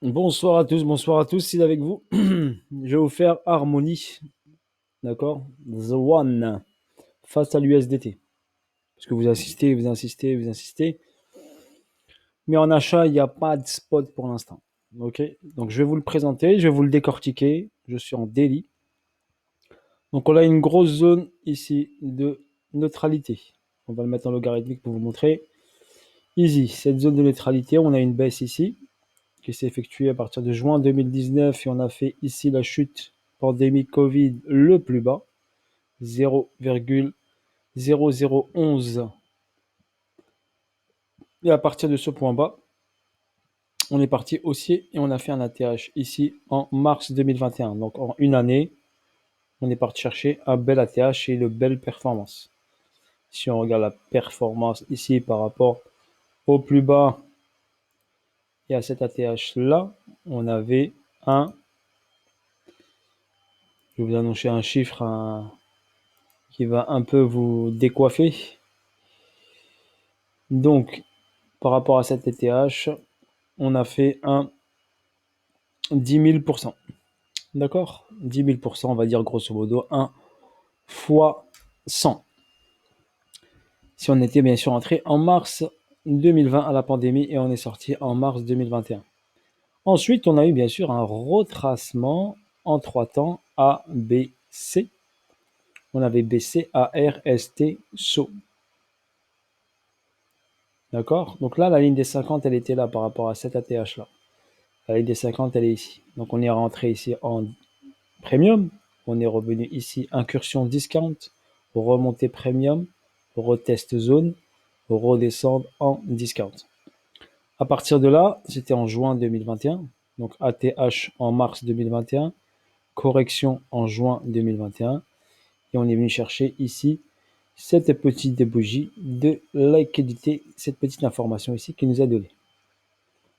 Bonsoir à tous, c'est avec vous. Je vais vous faire Harmony, d'accord? The One face à l'USDT. Parce que vous insistez, vous insistez, vous insistez. Mais en achat, il n'y a pas de spot pour l'instant. Ok? Donc je vais vous le présenter, je vais vous le décortiquer. Je suis en daily. Donc on a une grosse zone ici de neutralité. On va le mettre en logarithmique pour vous montrer. Easy, cette zone de neutralité, on a une baisse ici qui s'est effectuée à partir de juin 2019 et on a fait ici la chute pandémie Covid le plus bas, 0,0011. Et à partir de ce point bas, on est parti haussier et on a fait un ATH ici en mars 2021. Donc en une année, on est parti chercher un bel ATH et une belle performance. Si on regarde la performance ici par rapport au plus bas et à cet ATH là, on avait je vais vous annoncer un chiffre qui va un peu vous décoiffer. Donc, par rapport à cet ATH, on a fait un 10 000%. D'accord? 10 000%, on va dire grosso modo 1 fois 100. Si on était bien sûr entré en mars 2020 à la pandémie et on est sorti en mars 2021. Ensuite, on a eu bien sûr un retracement en 3 temps A, B, C. On avait BC, AR, ST, SO. D'accord? Donc là, la ligne des 50, elle était là par rapport à cet ATH là. La ligne des 50, elle est ici. Donc on est rentré ici en premium. On est revenu ici, incursion discount, remontée premium, retest zone, redescendre en discount. À partir de là, c'était en juin 2021, donc ATH en mars 2021, correction en juin 2021, et on est venu chercher ici cette petite bougie de liquidité, cette petite information ici qui nous a donné.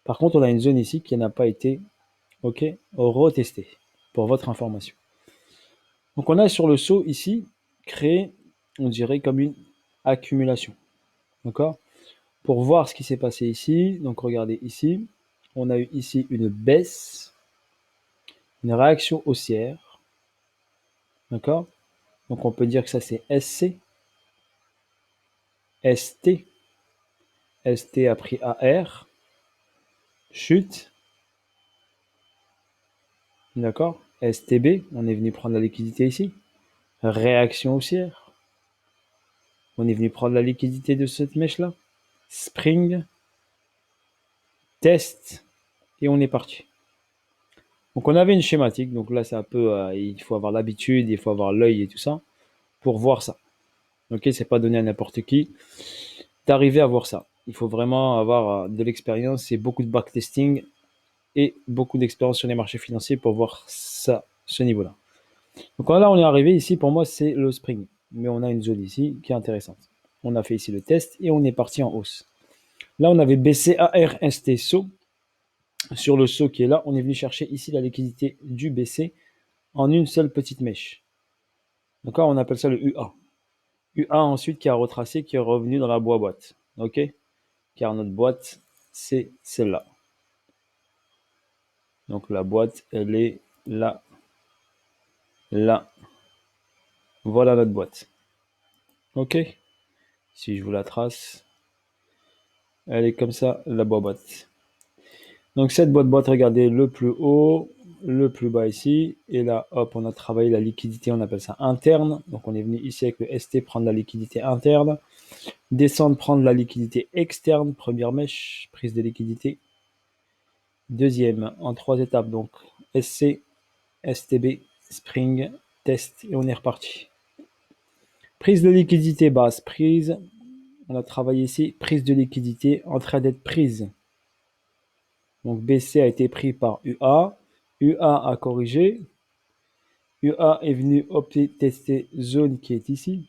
Par contre, on a une zone ici qui n'a pas été retestée, pour votre information. Donc on a sur le saut ici créé, on dirait comme une accumulation. D'accord? Pour voir ce qui s'est passé ici, donc regardez ici, on a eu ici une baisse, une réaction haussière. D'accord? Donc on peut dire que ça c'est SC, ST, ST a pris AR, chute. D'accord? STB, on est venu prendre la liquidité ici. Réaction haussière. On est venu prendre la liquidité de cette mèche-là. Spring, test, et on est parti. Donc on avait une schématique, donc là c'est un peu, il faut avoir l'habitude, il faut avoir l'œil et tout ça, pour voir ça. Ok, c'est pas donné à n'importe qui d'arriver à voir ça. Il faut vraiment avoir de l'expérience et beaucoup de backtesting et beaucoup d'expérience sur les marchés financiers pour voir ça, ce niveau-là. Donc là on est arrivé ici, pour moi c'est le spring, mais on a une zone ici qui est intéressante. On a fait ici le test et on est parti en hausse. Là on avait baissé ARST SO. Sur le saut qui est là, on est venu chercher ici la liquidité du BC en une seule petite mèche. D'accord? On appelle ça le UA. UA ensuite qui a retracé, qui est revenu dans la boîte. Ok? Car notre boîte, c'est celle-là. Donc la boîte, elle est là. Là. Voilà notre boîte. Ok? Si je vous la trace, elle est comme ça, la boîte. Donc cette boîte, regardez le plus haut, le plus bas ici, et là, hop, on a travaillé la liquidité, on appelle ça interne. Donc on est venu ici avec le ST prendre la liquidité interne, descendre, prendre la liquidité externe, première mèche, prise de liquidité. Deuxième, en 3 étapes, donc SC, STB, Spring, test, et on est reparti. Prise de liquidité basse, prise, on a travaillé ici, prise de liquidité en train d'être prise. Donc BC a été pris par UA, UA a corrigé, UA est venu tester zone qui est ici,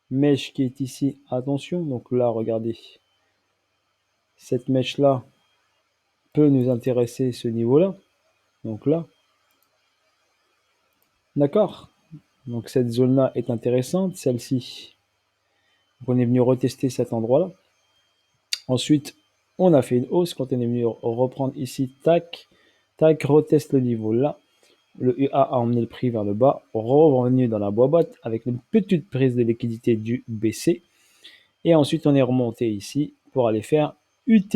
mèche qui est ici, attention, donc là regardez, cette mèche là peut nous intéresser ce niveau là, donc là, d'accord, donc cette zone là est intéressante, celle-ci, on est venu retester cet endroit là. Ensuite On a fait une hausse. Quand on est venu reprendre ici, tac, tac, reteste le niveau là. Le UA a emmené le prix vers le bas, revenu dans la boîte avec une petite prise de liquidité du BC. Et ensuite, on est remonté ici pour aller faire UT.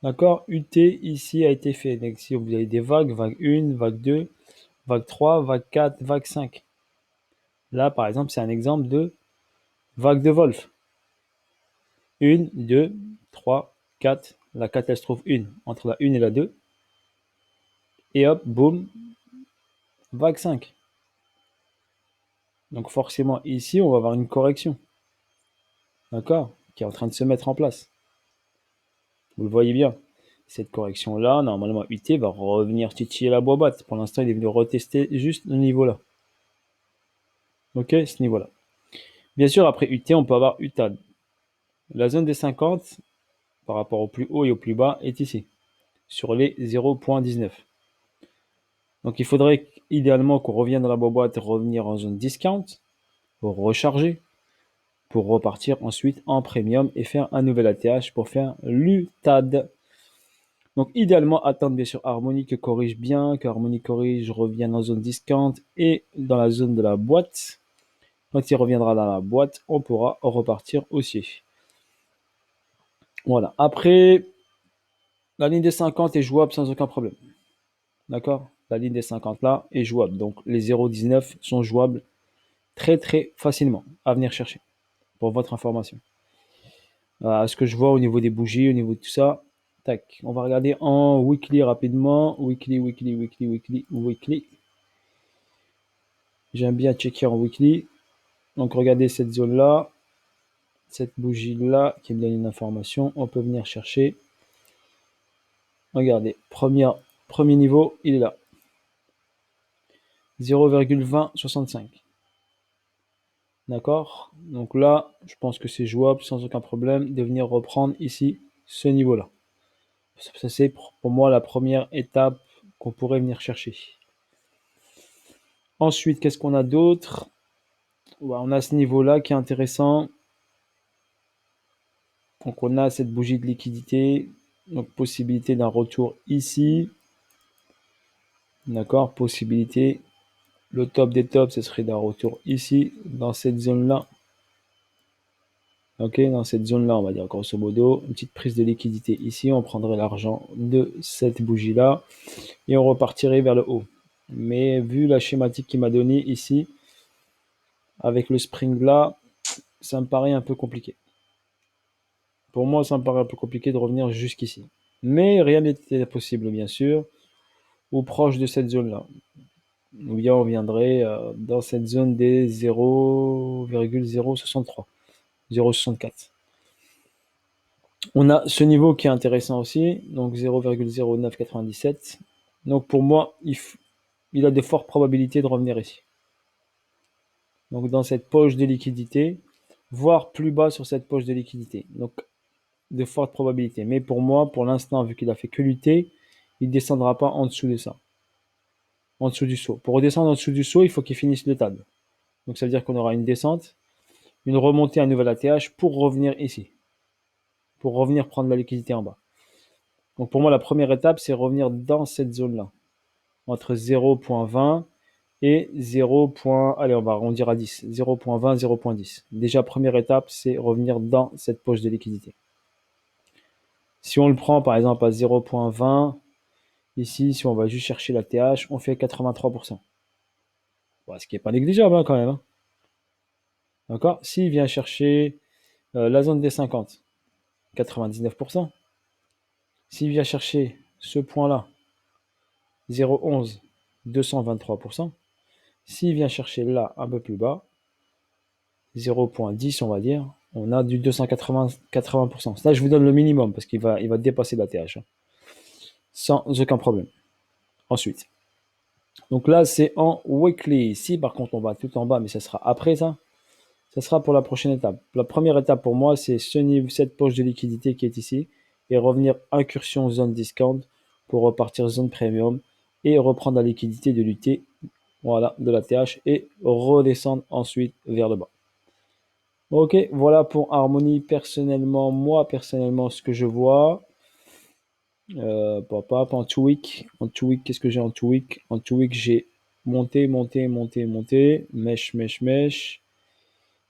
D'accord? UT ici a été fait. Donc, si vous avez des vagues, vague 1, vague 2, vague 3, vague 4, vague 5. Là, par exemple, c'est un exemple de vague de Wolf. 1, 2, 3, 4. La 4, elle se trouve 1 entre la 1 et la 2. Et hop, boum, vague 5. Donc forcément, ici, on va avoir une correction. D'accord? Qui est en train de se mettre en place. Vous le voyez bien. Cette correction-là, normalement, UT va revenir titiller la boîte. Pour l'instant, il est venu retester juste le niveau là. Ok, ce niveau-là. Bien sûr, après UT, on peut avoir UTAD. La zone des 50, par rapport au plus haut et au plus bas, est ici, sur les 0,19. Donc il faudrait idéalement qu'on revienne dans la boîte, revenir en zone discount, pour recharger, pour repartir ensuite en premium et faire un nouvel ATH pour faire l'UTAD. Donc idéalement, attendre bien sûr Harmonic corrige bien, que Harmonic corrige, revienne en zone discount et dans la zone de la boîte. Quand il reviendra dans la boîte, on pourra repartir aussi. Voilà. Après, la ligne des 50 est jouable sans aucun problème. D'accord? La ligne des 50 là est jouable. Donc les 0,19 sont jouables très très facilement à venir chercher pour votre information. Ce que je vois au niveau des bougies, au niveau de tout ça. Tac. On va regarder en weekly rapidement. Weekly. J'aime bien checker en weekly. Donc regardez cette zone là. Cette bougie là qui me donne une information. On peut venir chercher. Regardez. Premier niveau, il est là. 0,2065. D'accord? Donc là, je pense que c'est jouable sans aucun problème de venir reprendre ici ce niveau-là. Ça, c'est pour moi la première étape qu'on pourrait venir chercher. Ensuite, qu'est-ce qu'on a d'autre? On a ce niveau-là qui est intéressant. Donc on a cette bougie de liquidité. Donc possibilité d'un retour ici. D'accord? Possibilité. Le top des tops, ce serait d'un retour ici, dans cette zone-là. Ok, dans cette zone-là, on va dire grosso modo, une petite prise de liquidité ici, on prendrait l'argent de cette bougie-là et on repartirait vers le haut. Mais vu la schématique qu'il m'a donné ici, avec le spring là, ça me paraît un peu compliqué. Pour moi, ça me paraît un peu compliqué de revenir jusqu'ici. Mais rien n'était possible, bien sûr, ou proche de cette zone-là. Ou bien on viendrait dans cette zone des 0,063, 0,64. On a ce niveau qui est intéressant aussi, donc 0,0997. Donc pour moi, il a de fortes probabilités de revenir ici. Donc dans cette poche de liquidité, voire plus bas sur cette poche de liquidité. Donc de fortes probabilités. Mais pour moi, pour l'instant, vu qu'il a fait que lutter, il ne descendra pas en dessous de ça. En dessous du saut. Pour redescendre en dessous du saut, il faut qu'il finisse le table. Donc ça veut dire qu'on aura une descente, une remontée à nouvel ATH pour revenir ici. Pour revenir prendre la liquidité en bas. Donc pour moi, la première étape, c'est revenir dans cette zone-là. Entre 0.20 et 0. Allez, on va arrondir à 10. 0.20, 0.10. Déjà, première étape, c'est revenir dans cette poche de liquidité. Si on le prend par exemple à 0.20, ici, si on va juste chercher la TH, on fait 83%. Bon, ce qui n'est pas négligeable hein, quand même. Hein. D'accord? S'il vient chercher la zone des 50, 99%. S'il vient chercher ce point-là, 0,11, 223%. S'il vient chercher là, un peu plus bas, 0,10 on va dire, on a du 280%. Là, je vous donne le minimum parce qu'il va dépasser la TH. Hein, sans aucun problème. Ensuite. Donc là, c'est en weekly. Ici, par contre, on va tout en bas, mais ça sera après ça. Ça sera pour la prochaine étape. La première étape pour moi, c'est cette poche de liquidité qui est ici et revenir incursion zone discount pour repartir zone premium et reprendre la liquidité de l'UT, voilà, de la TH et redescendre ensuite vers le bas. Ok, voilà pour Harmonie. Personnellement, moi, personnellement, ce que je vois. En 2 week. En 2 week, qu'est-ce que j'ai en 2 week? En 2 week, j'ai monté. Mèche.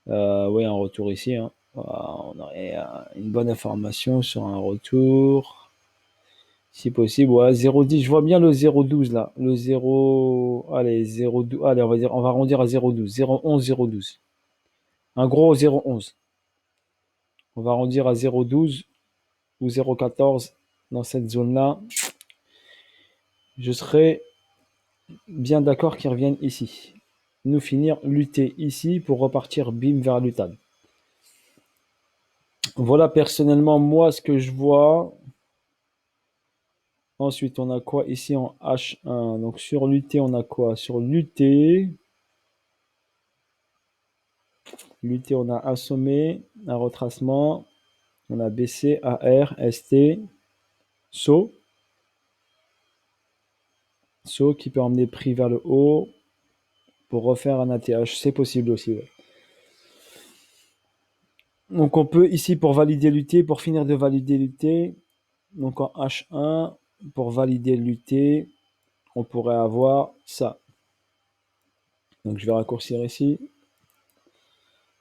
Oui, un retour ici, hein. On aurait une bonne information sur un retour. Si possible, ouais, 0,10. Je vois bien le 0,12 là. Le 0. Allez, 0,12. Allez, on va arrondir à 0,12. 0,11, 0,12. Un gros 0,11. On va arrondir à 0,12 ou 0,14 dans cette zone-là. Je serais bien d'accord qu'ils reviennent ici. Nous finir lutter ici pour repartir bim vers l'UTAD. Voilà personnellement moi ce que je vois. Ensuite on a quoi ici en H1? Donc sur l'UT on a quoi? Sur l'UT on a un sommet, un retracement, on a BC, AR, ST, SO. SO qui peut emmener prix vers le haut pour refaire un ATH. C'est possible aussi. Ouais. Donc on peut ici pour valider l'UT, pour finir de valider l'UT, donc en H1, pour valider l'UT, on pourrait avoir ça. Donc je vais raccourcir ici.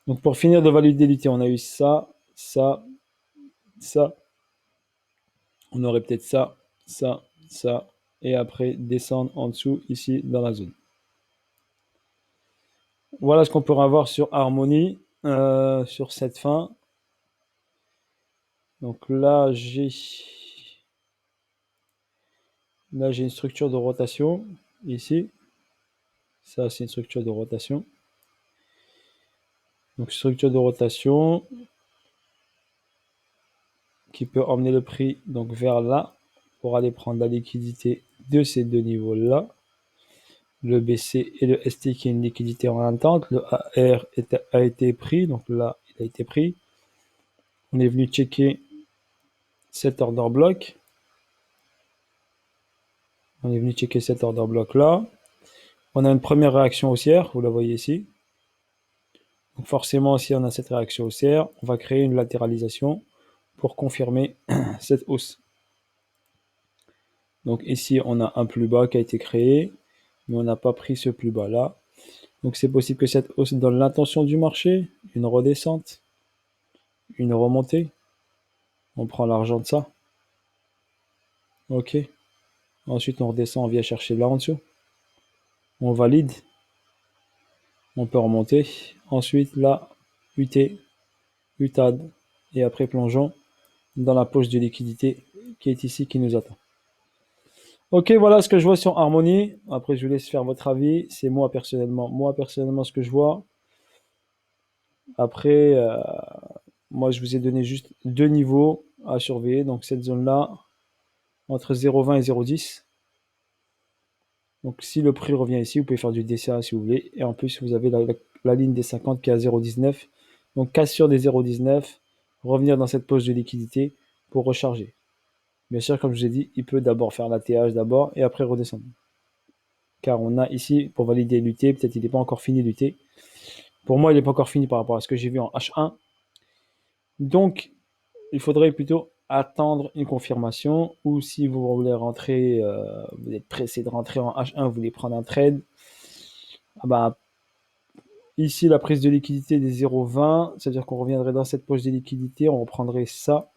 Donc pour finir de valider l'UT, on a eu ça, ça, ça. On aurait peut-être ça, ça, ça. Et après descendre en dessous ici dans la zone. Voilà ce qu'on pourrait avoir sur Harmonie, sur cette fin. Donc là j'ai une structure de rotation ici. Ça c'est une structure de rotation. Donc structure de rotation qui peut emmener le prix donc vers là pour aller prendre la liquidité de ces deux niveaux-là. Le BC et le ST qui est une liquidité en attente. Le AR a été pris, donc là il a été pris. On est venu checker cet order block. On est venu checker cet order block là. On a une première réaction haussière, vous la voyez ici. Donc forcément, si on a cette réaction haussière, on va créer une latéralisation pour confirmer cette hausse. Donc ici, on a un plus bas qui a été créé, mais on n'a pas pris ce plus bas là. Donc c'est possible que cette hausse donne l'intention du marché, une redescente, une remontée. On prend l'argent de ça. Ok. Ensuite, on redescend, on vient chercher là en dessous. On valide. On peut remonter. Ensuite, là, UT, UTAD. Et après, plongeons dans la poche de liquidité qui est ici, qui nous attend. Ok, voilà ce que je vois sur Harmonie. Après, je vous laisse faire votre avis. C'est moi personnellement, ce que je vois. Après, moi, je vous ai donné juste deux niveaux à surveiller. Donc, cette zone-là, entre 0,20 et 0,10. Donc, si le prix revient ici, vous pouvez faire du DCA si vous voulez. Et en plus, vous avez la ligne des 50 qui est à 0,19. Donc, cassure des 0,19, revenir dans cette poche de liquidité pour recharger. Bien sûr, comme je vous ai dit, il peut d'abord faire l'ATH d'abord et après redescendre. Car on a ici, pour valider l'UT, peut-être il n'est pas encore fini l'UT. Pour moi, il n'est pas encore fini par rapport à ce que j'ai vu en H1. Donc, il faudrait plutôt attendre une confirmation, ou si vous voulez rentrer, vous êtes pressé de rentrer en H1, vous voulez prendre un trade, ici la prise de liquidité des 0,20, c'est-à-dire qu'on reviendrait dans cette poche de liquidité, on reprendrait ça.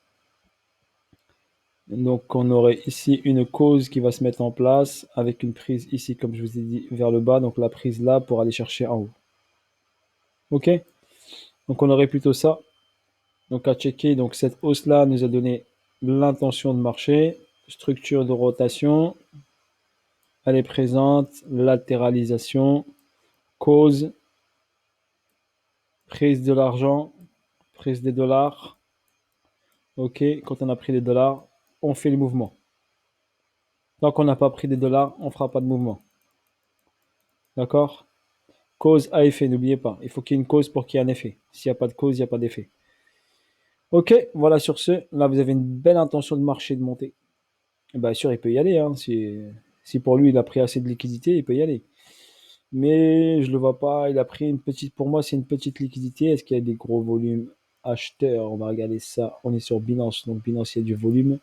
Donc on aurait ici une cause qui va se mettre en place avec une prise ici, comme je vous ai dit, vers le bas, donc la prise là pour aller chercher en haut. Ok, donc on aurait plutôt ça. Donc à checker, donc cette hausse là nous a donné l'intention de marché, structure de rotation, elle est présente, latéralisation, cause, prise de l'argent, prise des dollars. Ok, quand on a pris des dollars, on fait le mouvement. Tant qu'on n'a pas pris des dollars, on ne fera pas de mouvement. D'accord? Cause à effet, n'oubliez pas. Il faut qu'il y ait une cause pour qu'il y ait un effet. S'il n'y a pas de cause, il n'y a pas d'effet. Ok, voilà sur ce. Là, vous avez une belle intention de marché, de monter. Bien sûr, il peut y aller. Hein. Si pour lui, il a pris assez de liquidité, il peut y aller. Mais je le vois pas. Il a pris une petite, pour moi, c'est une petite liquidité. Est-ce qu'il y a des gros volumes acheteurs? On va regarder ça. On est sur Binance. Donc, Binance, il y a du volume.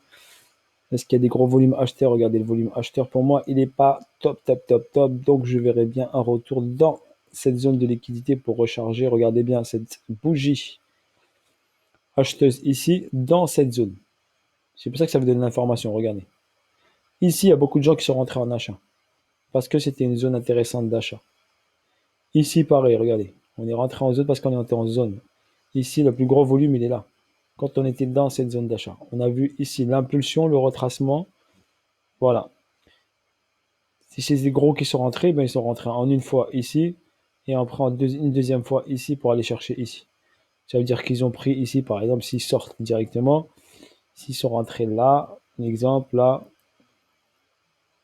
Est-ce qu'il y a des gros volumes acheteurs? Regardez le volume acheteur. Pour moi, il n'est pas top, top, top, top. Donc, je verrai bien un retour dans cette zone de liquidité pour recharger. Regardez bien cette bougie acheteuse ici, dans cette zone. C'est pour ça que ça vous donne l'information. Regardez. Ici, il y a beaucoup de gens qui sont rentrés en achat. Parce que c'était une zone intéressante d'achat. Ici, pareil, regardez. On est rentré en zone parce qu'on est en zone. Ici, le plus gros volume, il est là. Quand on était dans cette zone d'achat. On a vu ici l'impulsion, le retracement. Voilà. Si c'est des gros qui sont rentrés, ben ils sont rentrés en une fois ici. Et on prend une deuxième fois ici pour aller chercher ici. Ça veut dire qu'ils ont pris ici, par exemple, s'ils sortent directement. S'ils sont rentrés là, exemple, là.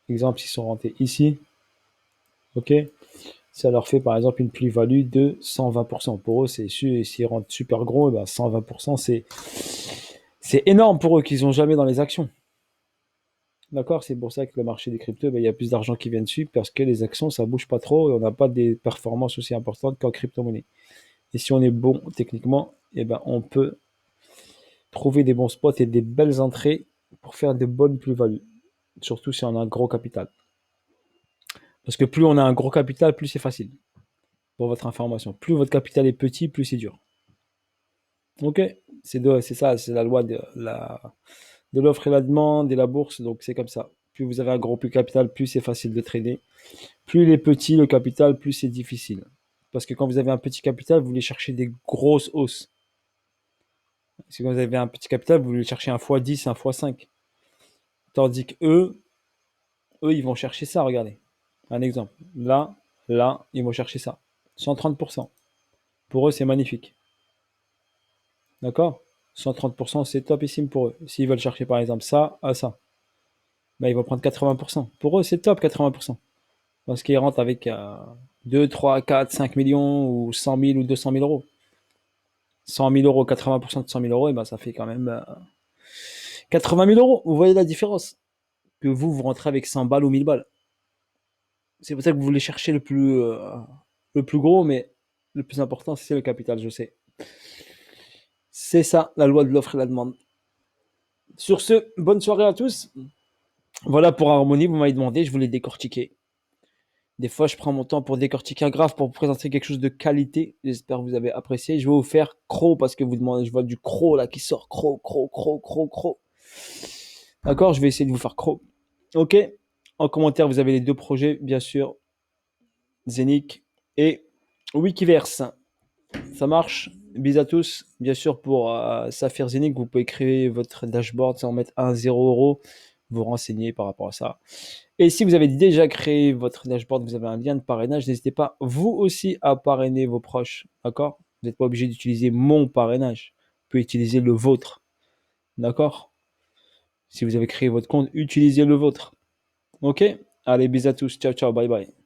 Exemple, s'ils sont rentrés ici. OK, ça leur fait par exemple une plus-value de 120%. Pour eux, c'est s'ils rentrent super gros, et ben 120%, c'est énorme pour eux qu'ils n'ont jamais dans les actions. D'accord, c'est pour ça que le marché des cryptos, ben, il y a plus d'argent qui vient dessus parce que les actions, ça bouge pas trop et on n'a pas des performances aussi importantes qu'en crypto-monnaie. Et si on est bon techniquement, eh ben, on peut trouver des bons spots et des belles entrées pour faire de bonnes plus-values. Surtout si on a un gros capital. Parce que plus on a un gros capital, plus c'est facile. Pour votre information. Plus votre capital est petit, plus c'est dur. Ok, c'est ça, c'est la loi de l'offre et la demande et la bourse, donc c'est comme ça. Plus vous avez un gros capital, plus c'est facile de trader. Plus il est petit, le capital, plus c'est difficile. Parce que quand vous avez un petit capital, vous voulez chercher des grosses hausses. Si vous avez un petit capital, vous voulez chercher un x10, un x5. Tandis que eux, ils vont chercher ça, regardez. Un exemple. Là, ils vont chercher ça. 130%. Pour eux, c'est magnifique. D'accord? 130%, c'est topissime pour eux. S'ils veulent chercher par exemple ça à ça, ben, ils vont prendre 80%. Pour eux, c'est top 80%. Parce qu'ils rentrent avec 2, 3, 4, 5 millions ou 100 000 ou 200 000 euros. 100 000 euros, 80% de 100 000 euros, et ben, ça fait quand même 80 000 euros. Vous voyez la différence? Que vous rentrez avec 100 balles ou 1000 balles. C'est pour ça que vous voulez chercher le plus gros, mais le plus important, c'est le capital, je sais. C'est ça, la loi de l'offre et la demande. Sur ce, bonne soirée à tous. Voilà pour Harmonie, vous m'avez demandé, je voulais décortiquer. Des fois, je prends mon temps pour décortiquer un graphe, pour vous présenter quelque chose de qualité. J'espère que vous avez apprécié. Je vais vous faire Crow parce que vous demandez, je vois du Crow là qui sort. Crow, Crow, Crow, Crow, Crow. D'accord, je vais essayer de vous faire Crow. Ok. En commentaire, vous avez les deux projets, bien sûr. Zenic et Wikiverse. Ça marche. Bisous à tous. Bien sûr, pour Saphir Zenic, vous pouvez créer votre dashboard sans mettre 1-0 €. Vous renseigner par rapport à ça. Et si vous avez déjà créé votre dashboard, vous avez un lien de parrainage, n'hésitez pas vous aussi à parrainer vos proches. D'accord? Vous n'êtes pas obligé d'utiliser mon parrainage. Vous pouvez utiliser le vôtre. D'accord? Si vous avez créé votre compte, utilisez le vôtre. Ok? Allez, bisous à tous. Ciao, ciao. Bye, bye.